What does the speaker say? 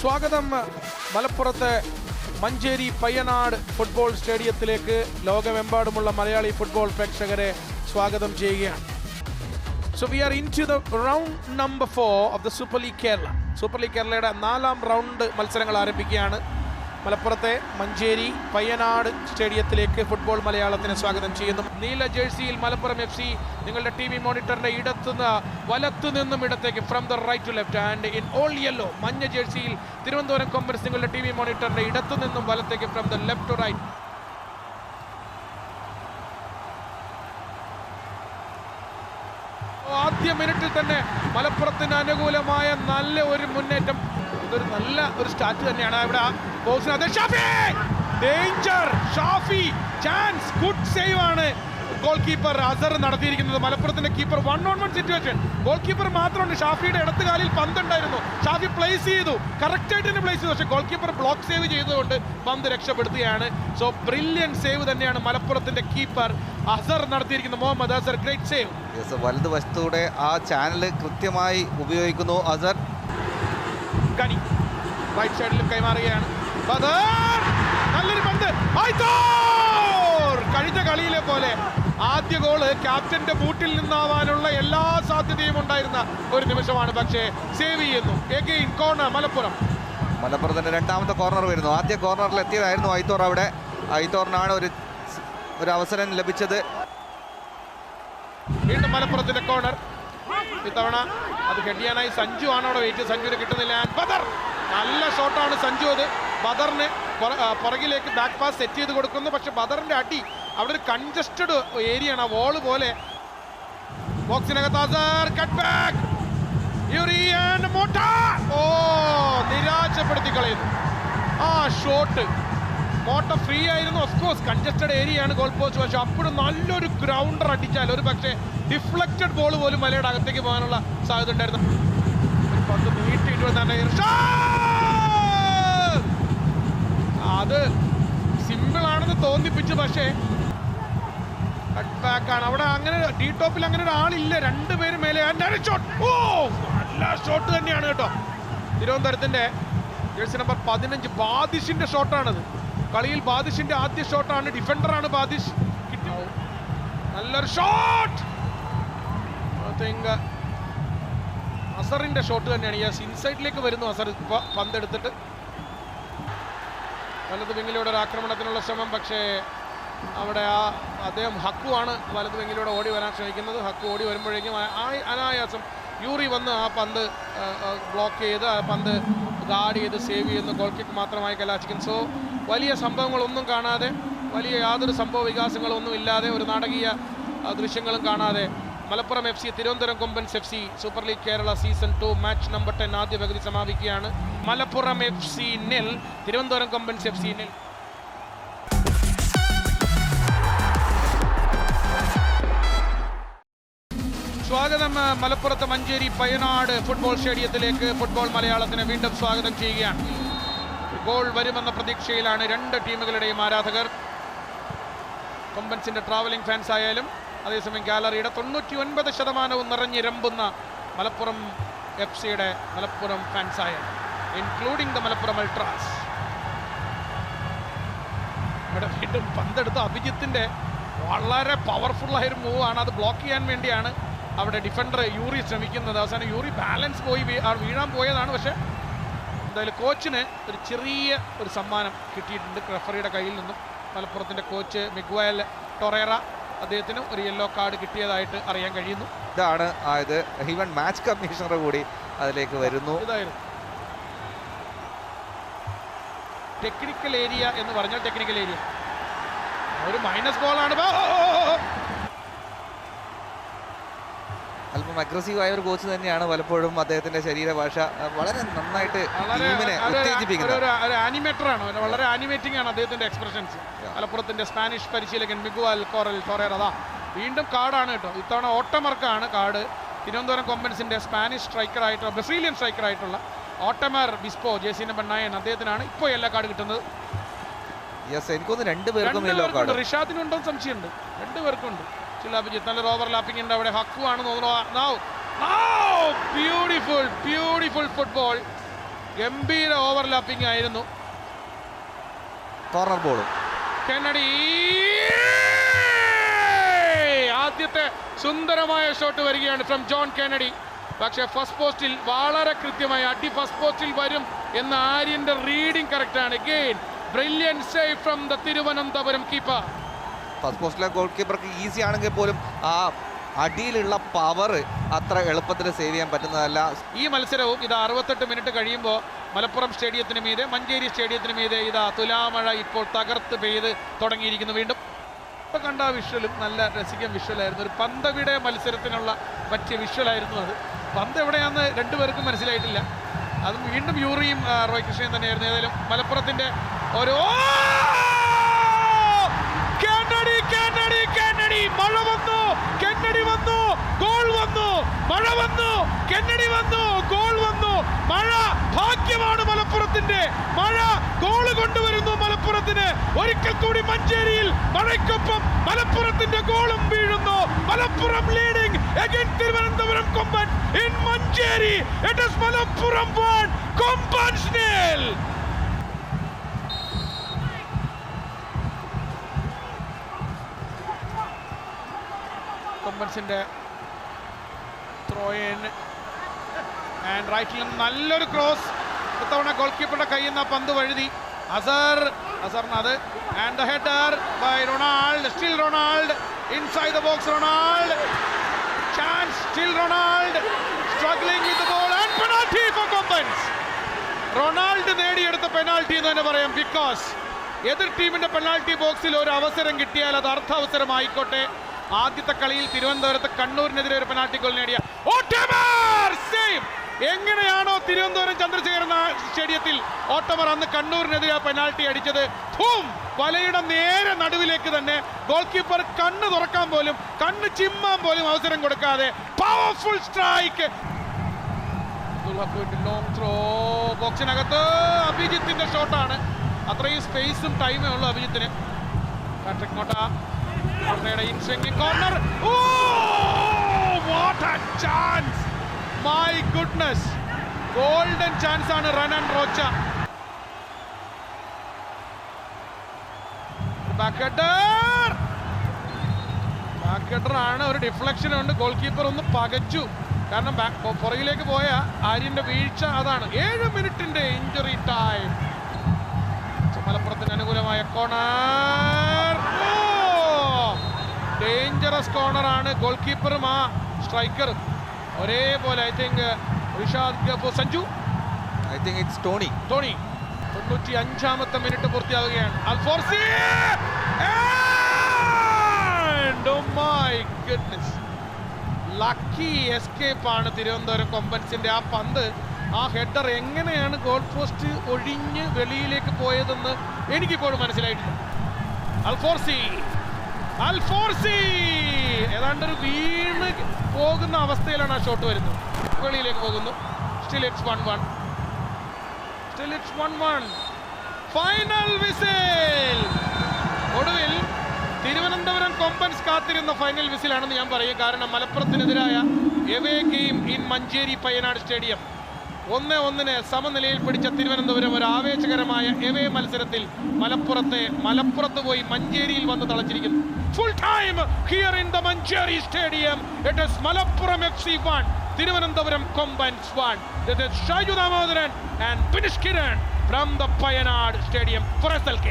സ്വാഗതം മലപ്പുറത്തെ മഞ്ചേരി പയ്യനാട് ഫുട്ബോൾ സ്റ്റേഡിയത്തിലേക്ക് ലോകമെമ്പാടുമുള്ള മലയാളി ഫുട്ബോൾ പ്രേക്ഷകരെ സ്വാഗതം ചെയ്യുകയാണ്. So we are into the round number 4 of the Super League Kerala. Super League Keralയുടെ 4ാം round മത്സരങ്ങൾ ആരംഭിക്കുകയാണ്. മലപ്പുറത്തെ മഞ്ചേരി പയ്യനാട് സ്റ്റേഡിയത്തിലേക്ക് ഫുട്ബോൾ മലയാളത്തിനെ സ്വാഗതം ചെയ്യുന്നു. നീല ജേഴ്സിയിൽ മലപ്പുറം FC നിങ്ങളുടെ TV മോണിറ്ററിന്റെ വലത്തു നിന്നും ഇടത്തേക്ക് from the right to left and in all yellow മഞ്ഞ ജേഴ്സിയിൽ തിരുവനന്തപുരം കൊമ്പൻസ് നിങ്ങളുടെ TV മോണിറ്ററിന്റെ ഇടത്തു നിന്നും വലത്തേക്ക് from the left to right. ആദ്യ മിനിറ്റിൽ തന്നെ മലപ്പുറത്തിന് അനുകൂലമായ നല്ല ഒരു മുന്നേറ്റം. ഇതൊരു നല്ല ഒരു സ്റ്റാർട്ട് തന്നെയാണ്. ഇവിടെ ബോക്സിനകത്ത് danger Shafi chance good save ആണ് ഗോൾ കീപ്പർ അസർ നടത്തിയിരിക്കുന്നത്. മലപ്പുറത്തിന്റെ keeper 1-on-1 situation. Goalkeeper മാത്രമുണ്ട്. ഷാഫിയുടെ ഇടത്ത് കാലിൽ പന്തുണ്ടായിരുന്നു. ഷാഫി പ്ലേസ് ചെയ്തു, കറക്റ്റ് ആയിട്ട് തന്നെ പ്ലേസ് ചെയ്തു. പക്ഷേ ഗോൾ കീപ്പർ ബ്ലോക്ക് സേവ് ചെയ്തുകൊണ്ട് പന്ത് രക്ഷപ്പെടുത്തുകയാണ്. സോ ബ്രില്യൻ സേവ് തന്നെയാണ് മലപ്പുറത്തിന്റെ കീപ്പർ അസർ നടത്തിയിരിക്കുന്നത്. മുഹമ്മദ് അസർ ഗ്രേറ്റ് സേവ്. വലത് വശത്തൂടെ ആ ചാനൽ കൃത്യമായി ഉപയോഗിക്കുന്നു അസർ. കണി റൈറ്റ് സൈഡിലും കൈമാറുകയാണ്. നല്ലൊരു പന്ത്. കഴിഞ്ഞ കളിയിലെ പോലെ ആദ്യ ഗോള് ക്യാപ്റ്റന്റെ ബൂട്ടിൽ നിന്നാവാനുള്ള എല്ലാ സാധ്യതയും ഉണ്ടായിരുന്ന ഒരു നിമിഷമാണ്. പക്ഷേ സേവ് ചെയ്യുന്നു. എഗെയിൻ കോർണർ മലപ്പുറത്തിന്റെ രണ്ടാമത്തെ കോർണർ വരുന്നു. ആദ്യ കോർണറിൽ എത്തിയതായിരുന്നു ഐത്തോർ. അവിടെ ഐത്തോറിനാണ് ഒരു അവസരം ലഭിച്ചത്. വീണ്ടും മലപ്പുറത്തിന്റെ കോർണർ. ഇത്തവണ അത് ഹെഡ് ചെയ്യാനായി സഞ്ജു ആണ് അവിടെ വെയിറ്റ്. സഞ്ജുവിന് കിട്ടുന്നില്ല. ബദർ നല്ല ഷോട്ടാണ് സഞ്ജു. അത് ബദറിന് പുറകിലേക്ക് ബാക്ക് പാസ് സെറ്റ് ചെയ്ത് കൊടുക്കുന്നു. പക്ഷെ ബദറിന്റെ അടി അവിടെ ഒരു കൺജസ്റ്റഡ് ഏരിയ ആണ്. വോള് പോലെ ബോക്സിനകത്ത് അസർ കട്ട് ബാക്ക്. നിരാശപ്പെടുത്തി കളയുന്നു ആ ഷോട്ട്. മോട്ട ഫ്രീ ആയിരുന്നു. ഓഫ്കോഴ്സ് കൺജസ്റ്റഡ് ഏരിയ ആണ് ഗോൾ പോസ്റ്റ്. പക്ഷെ അപ്പോഴും നല്ലൊരു ഗ്രൗണ്ടർ അടിച്ചാൽ ഒരു പക്ഷേ ഡിഫ്ലക്റ്റഡ് ബോൾ പോലും മലയുടെ അകത്തേക്ക് പോകാനുള്ള സാധ്യത ഉണ്ടായിരുന്നു. പന്ത് നീട്ടിയിട്ട് അത് സിമ്പിൾ ആണെന്ന് തോന്നിപ്പിച്ചു. പക്ഷേ കട്ട് ബാക്ക് ആണ് അവിടെ. അങ്ങനെ ഡി ടോപ്പിൽ അങ്ങനെ ഒരാളില്ല. രണ്ടുപേരും മേലെ. നല്ല ഷോട്ട് തന്നെയാണ് കേട്ടോ. തിരുവനന്തപുരത്തിന്റെ ജേഴ്സി നമ്പർ 15 ബാദിഷിന്റെ ഷോട്ടാണത്. കളിയിൽ ബാദിഷിന്റെ ആദ്യ ഷോട്ടാണ്. ഡിഫൻഡറാണ് ബാദിഷ്. നല്ലൊരു ഷോട്ട്. അസറിന്റെ ഷോട്ട് തന്നെയാണ്. യെസ്, ഇൻസൈഡിലേക്ക് വരുന്നു അസർ. ഇപ്പൊ പന്തെടുത്തിട്ട് വലത് വിങ്ങിലൂടെ ഒരു ആക്രമണത്തിനുള്ള ശ്രമം. പക്ഷേ അവിടെ അദ്ദേഹം ഹക്കു ആണ് വലത് വിങ്ങിലൂടെ ഓടി വരാൻ ശ്രമിക്കുന്നത്. ഹക്കു ഓടി വരുമ്പോഴേക്കും അനായാസം യൂറി വന്ന് ആ പന്ത് ബ്ലോക്ക് ചെയ്ത് ആ പന്ത് ഗാർഡ് ചെയ്ത് സേവ് ചെയ്യുന്ന ഗോൾ കിക്ക് മാത്രമായി കലാശിക്കുന്നു. സോ വലിയ സംഭവങ്ങളൊന്നും കാണാതെ, വലിയ യാതൊരു സംഭവ വികാസങ്ങളൊന്നും ഇല്ലാതെ, ഒരു നാടകീയ ദൃശ്യങ്ങളും കാണാതെ Malappuram FC Thiruvananthapuram Kombans FC super league Kerala season 2 match number 10 ആദ്യ പകുതി സമാപിക്കുകയാണ്. Malappuram FC 0, Thiruvananthapuram Kombans FC 0. സ്വാഗതം മലപ്പുറത്ത് മഞ്ചേരി പയ്യനാട് ഫുട്ബോൾ സ്റ്റേഡിയത്തിലേക്ക് ഫുട്ബോൾ മലയാളത്തിനെ വീണ്ടും സ്വാഗതം ചെയ്യുകയാണ്. ഗോൾ വരുമെന്ന പ്രതീക്ഷയിലാണ് രണ്ട് ടീമുകളുടെയും ആരാധകർ. കൊമ്പൻസിന്റെ ട്രാവലിംഗ് ഫാൻസ് ആയാലും അതേസമയം ഗാലറിയുടെ 99% നിറഞ്ഞിരമ്പുന്ന മലപ്പുറം FCയുടെ മലപ്പുറം ഫാൻസ് ആയാലും ഇൻക്ലൂഡിംഗ് ദ മലപ്പുറം അൾട്രാസ്. ഇവിടെ വീണ്ടും പന്തെടുത്ത അഭിജിത്തിന്റെ വളരെ പവർഫുള്ളായൊരു മൂവ് ആണ്. അത് ബ്ലോക്ക് ചെയ്യാൻ വേണ്ടിയാണ് അവിടെ ഡിഫൻഡർ യൂറി ശ്രമിക്കുന്നത്. അവസാനം യൂറി ബാലൻസ് പോയി വീഴാൻ പോയതാണ്. പക്ഷേ എന്തായാലും കോച്ചിന് ഒരു ചെറിയ ഒരു സമ്മാനം കിട്ടിയിട്ടുണ്ട് റഫറിയുടെ കയ്യിൽ നിന്നും. മലപ്പുറത്തിൻ്റെ കോച്ച് മിഗ്വൽ ടൊറേറ, അദ്ദേഹത്തിന് ഒരു യെല്ലോ കാർഡ് കിട്ടിയതായിട്ട് അറിയാൻ കഴിയുന്നു. ഇതാണ് ആയത്. ഈവൻ മാച്ച് കമ്മീഷണർ കൂടി അതിലേക്ക് വരുന്നു. ഇതായിരുന്നു ടെക്നിക്കൽ ഏരിയ എന്ന് പറഞ്ഞാൽ ടെക്നിക്കൽ ഏരിയ ഒരു മൈനസ് ഗോളാണ്. അല്പം അഗ്രസീവായ ഒരു കോച്ച് തന്നെയാണ് പലപ്പോഴും. അദ്ദേഹത്തിന്റെ ശരീരഭാഷ വളരെ നന്നായിട്ട് ഒരു ആനിമേറ്ററാണ്. വളരെ ആനിമേറ്റിംഗ് ആണ് അദ്ദേഹത്തിന്റെ എക്സ്പ്രഷൻസ്. മലപ്പുറത്തിന്റെ സ്പാനിഷ് പരിശീലകൻ മിഗ്വൽ ടൊറേറ അതാ വീണ്ടും കാർഡാണ് കേട്ടോ. ഇത്തവണ ഓട്ടമർക്കാണ് കാർഡ്. തിരുവനന്തപുരം കൊമ്പൻസിന്റെ സ്പാനിഷ് സ്ട്രൈക്കറായിട്ടുള്ള ബ്രസീലിയൻ സ്ട്രൈക്കറായിട്ടുള്ള ഓട്ടമർ ബിസ്പോ ജേഴ്സി നമ്പർ 9 അദ്ദേഹത്തിനാണ് ഇപ്പോൾ യെല്ലോ കാർഡ് കിട്ടുന്നത്. എനിക്കൊന്ന് രണ്ടുപേർക്കും യെല്ലോ കാർഡ്. റിഷാദിനുണ്ടോ സംശയമുണ്ട്. രണ്ടുപേർക്കുണ്ട്. ചിലാഭിജിത്ത് നല്ല ഓവർലാപ്പിംഗ് ഉണ്ട് അവിടെ. ഹക്കു ആണ് തോന്നുന്നു. Beautiful football. ഗംഭീര ഓവർലാപ്പിംഗ് ആയിരുന്നു. കോർണർ ബോളും കെന്നഡി ആദ്യത്തെ സുന്ദരമായ ഷോട്ട് വരികയാണ് ഫ്രം ജോൺ കെന്നഡി. പക്ഷേ ഫസ്റ്റ് പോസ്റ്റിൽ വളരെ കൃത്യമായി അടി ഫസ്റ്റ് പോസ്റ്റിൽ വരും എന്ന ആര്യന്റെ റീഡിംഗ് കറക്റ്റ് ആണ്. Again brilliant save from the Thiruvananthapuram keeper. First പോസ്റ്റിലെ ഗോൾ കീപ്പർക്ക് ഈസി ആണെങ്കിൽ പോലും ആ അടിയിലുള്ള പവർ അത്ര എളുപ്പത്തിൽ സേവ് ചെയ്യാൻ പറ്റുന്നതല്ല. ഈ മത്സരവും ഇതാ 68 മിനിറ്റ് കഴിയുമ്പോൾ മലപ്പുറം സ്റ്റേഡിയത്തിന് മീതെ മഞ്ചേരി സ്റ്റേഡിയത്തിന് മീതെ ഇതാ തുലാമഴ ഇപ്പോൾ തകർത്ത് പെയ്ത് തുടങ്ങിയിരിക്കുന്നു. വീണ്ടും ഇപ്പൊ കണ്ട വിഷ്വലും നല്ല രസിക്കാൻ വിഷ്വലായിരുന്നു. ഒരു പന്തവിടെ മത്സരത്തിനുള്ള പറ്റിയ വിഷ്വലായിരുന്നു അത്. പന്ത് എവിടെയാണെന്ന് രണ്ടുപേർക്കും മനസ്സിലായിട്ടില്ല. അതും വീണ്ടും യൂറിയും റോയ് കൃഷ്ണയും തന്നെയായിരുന്നു. ഏതായാലും മലപ്പുറത്തിന്റെ ഓരോ മഴ വന്നു, കെന്നഡി വന്നു, ഗോൾ വന്നു, മഴ വന്നു, കെന്നഡി വന്നു, ഗോൾ വന്നു. മഴ ഭാഗ്യമാണ് മലപ്പുറത്തിന്റെ. മഴ ഗോൾ കൊണ്ടുവരുന്നു മലപ്പുറത്തിന്. ഒരിക്കൽ കൂടി മഞ്ചേരിയിൽ മഴയ്ക്കൊപ്പം മലപ്പുറത്തിന്റെ ഗോളും വീഴുന്നു. Malappuram leading against Thiruvananthapuram Komban in Manjeri. It is Malappuram 1 Kombans 0. കൊമ്പൻസിന്റെ ത്രോ ഇൻ ആൻഡ് റൈറ്റിൽ നിന്ന് നല്ലൊരു ക്രോസ്. ഇത്തവണ ഗോൾ കീപ്പറുടെ കയ്യിൽ നിന്ന് പന്ത് വഴുതി. അസറിനത് and the header by Ronald. Still Ronald inside the box. Ronald chance. Still Ronald struggling with the ball and penalty for Kombans. Ronald നേടിയെടുത്ത പെനാൽറ്റി എന്ന് തന്നെ പറയാം. ബിക്കോസ് എതിർ ടീമിന്റെ പെനാൽറ്റി ബോക്സിൽ ഒരു അവസരം കിട്ടിയാൽ അത് അർദ്ധ അവസരമായിക്കോട്ടെ. ആദ്യത്തെ കളിയിൽ തിരുവനന്തപുരത്ത് കണ്ണൂരിനെതിരെ ഒരു പെനാൽറ്റി ഗോൾ നേടിയ എങ്ങനെയാണോ തിരുവനന്തപുരം ചന്ദ്രശേഖരൻ സ്റ്റേഡിയത്തിൽ ഓട്ടമർ അന്ന് കണ്ണൂരിനെതിരെ പെനാൽറ്റി അടിച്ചത്, വലയുടെ നേരെ നടുവിലേക്ക് തന്നെ ഗോൾ കീപ്പർ കണ്ണ് തുറക്കാൻ പോലും കണ്ണ് ചിമ്മാൻ പോലും അവസരം കൊടുക്കാതെ പവർഫുൾ സ്ട്രൈക്ക്. ലോങ് ത്രോ ബോക്സിനകത്ത് അഭിജിത്തിന്റെ ഷോട്ടാണ്. അത്രയും സ്പേസും ടൈമേ ഉള്ളൂ അഭിജിത്തിന്. Patrick not a corner. Oh, what a chance! My goodness, golden chance ആണ് റനൻ റോച്ച. ബാക്ക് ഹെഡർ ആണ്. ഒരു ഡിഫ്ലക്ഷൻ ഉണ്ട്. ഗോൾ കീപ്പർ ഒന്ന് പകച്ചു. കാരണം പുറകിലേക്ക് പോയ ആര്യന്റെ വീഴ്ച അതാണ്. 7 മിനിറ്റിന്റെ ഇഞ്ചുറി ടൈം. മലപ്പുറത്തിന് അനുകൂലമായ കോർണർ. ഡേഞ്ചറസ് കോർണർ ആണ്. ഗോൾ കീപ്പറും ആ സ്ട്രൈക്കറും ഒരേപോലെ. I think Sanju I think it's Tony 95ാമത്തെ മിനിറ്റ് പൂർത്തിയാവുകയാണ്. അൽഫോർസി ലക്കി എസ്കേപ്പ് ആണ് തിരുവനന്തപുരം കൊമ്പൻസിന്റെ. ആ പന്ത്, ആ ഹെഡർ എങ്ങനെയാണ് ഗോൾ പോസ്റ്റ് ഒഴിഞ്ഞ് വെളിയിലേക്ക് പോയതെന്ന് എനിക്കിപ്പോഴും മനസ്സിലായിട്ടില്ല. അൽഫോർസി ഏതാണ്ടൊരു വീണ് പോകുന്ന അവസ്ഥയിലാണ് ആ ഷോട്ട് വരുന്നത്. വെളിയിലേക്ക് പോകുന്നു. Still it's 1-1. Final whistle. ഒടുവിൽ തിരുവനന്തപുരം കൊമ്പൻസ് കാത്തിരുന്ന ഫൈനൽ വിസിലാണെന്ന് ഞാൻ പറയും. കാരണം മലപ്പുറത്തിനെതിരായ away game in Manjeri Payyanad stadium 1-1 സമനിലയിൽ പിടിച്ച തിരുവനന്തപുരം ഒരു ആവേശകരമായ എവേ മത്സരത്തിൽ മലപ്പുറത്ത് പോയി മഞ്ചേരിയിൽ വന്ന് തളച്ചിരിക്കുന്നു. Full time here in the Manjeri stadium. It is Malappuram FC 1 Thiruvananthapuram Kombans 1. This is Shaju Damodaran and Pinish Kiran from the Payanad Stadium for SLK.